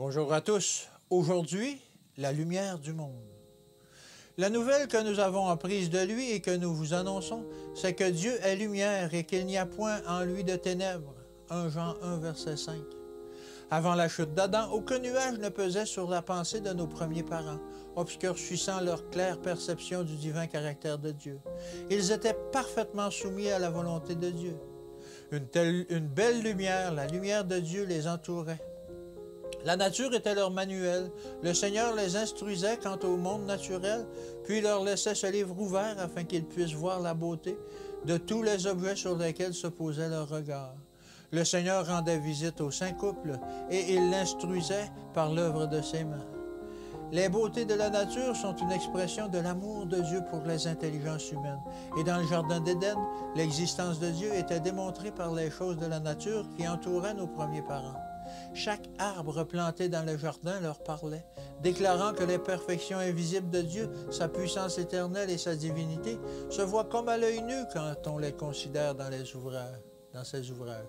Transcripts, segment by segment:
Bonjour à tous. Aujourd'hui, la lumière du monde. La nouvelle que nous avons apprise de lui et que nous vous annonçons, c'est que Dieu est lumière et qu'il n'y a point en lui de ténèbres. 1 Jean 1, verset 5. Avant la chute d'Adam, aucun nuage ne pesait sur la pensée de nos premiers parents, obscurcissant leur claire perception du divin caractère de Dieu. Ils étaient parfaitement soumis à la volonté de Dieu. Une belle lumière, la lumière de Dieu, les entourait. La nature était leur manuel. Le Seigneur les instruisait quant au monde naturel, puis leur laissait ce livre ouvert afin qu'ils puissent voir la beauté de tous les objets sur lesquels se posait leur regard. Le Seigneur rendait visite au saint couple et il l'instruisait par l'œuvre de ses mains. Les beautés de la nature sont une expression de l'amour de Dieu pour les intelligences humaines. Et dans le jardin d'Éden, l'existence de Dieu était démontrée par les choses de la nature qui entouraient nos premiers parents. Chaque arbre planté dans le jardin leur parlait, déclarant que les perfections invisibles de Dieu, sa puissance éternelle et sa divinité, se voient comme à l'œil nu quand on les considère dans ses ouvrages.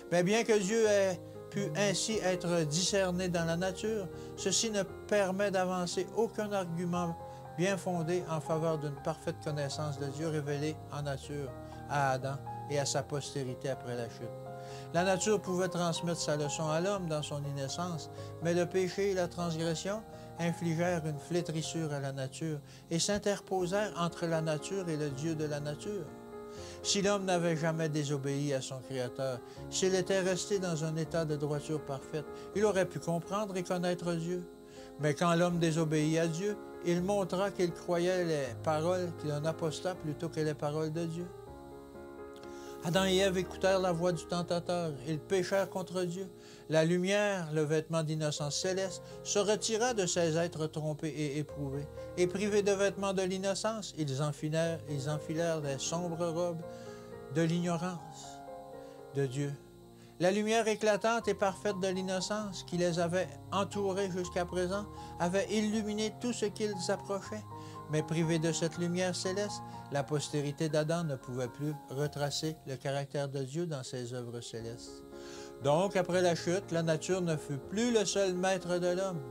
Mais bien que Dieu ait pu ainsi être discerné dans la nature, ceci ne permet d'avancer aucun argument bien fondé en faveur d'une parfaite connaissance de Dieu révélée en nature à Adam et à sa postérité après la chute. La nature pouvait transmettre sa leçon à l'homme dans son innocence, mais le péché et la transgression infligèrent une flétrissure à la nature et s'interposèrent entre la nature et le Dieu de la nature. Si l'homme n'avait jamais désobéi à son Créateur, s'il était resté dans un état de droiture parfaite, il aurait pu comprendre et connaître Dieu. Mais quand l'homme désobéit à Dieu, il montra qu'il croyait les paroles d'un apostat plutôt que les paroles de Dieu. Adam et Ève écoutèrent la voix du tentateur. Ils péchèrent contre Dieu. La lumière, le vêtement d'innocence céleste, se retira de ces êtres trompés et éprouvés. Et privés de vêtements de l'innocence, ils enfilèrent les sombres robes de l'ignorance de Dieu. La lumière éclatante et parfaite de l'innocence qui les avait entourés jusqu'à présent avait illuminé tout ce qu'ils approchaient. Mais privés de cette lumière céleste, la postérité d'Adam ne pouvait plus retracer le caractère de Dieu dans ses œuvres célestes. Donc, après la chute, la nature ne fut plus le seul maître de l'homme.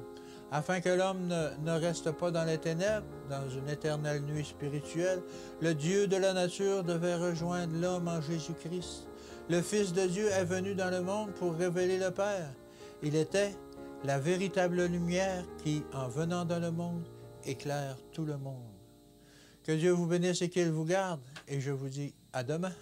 Afin que l'homme ne reste pas dans les ténèbres, dans une éternelle nuit spirituelle, le Dieu de la nature devait rejoindre l'homme en Jésus-Christ. Le Fils de Dieu est venu dans le monde pour révéler le Père. Il était la véritable lumière qui, en venant dans le monde, éclaire tout le monde. Que Dieu vous bénisse et qu'il vous garde, et je vous dis à demain.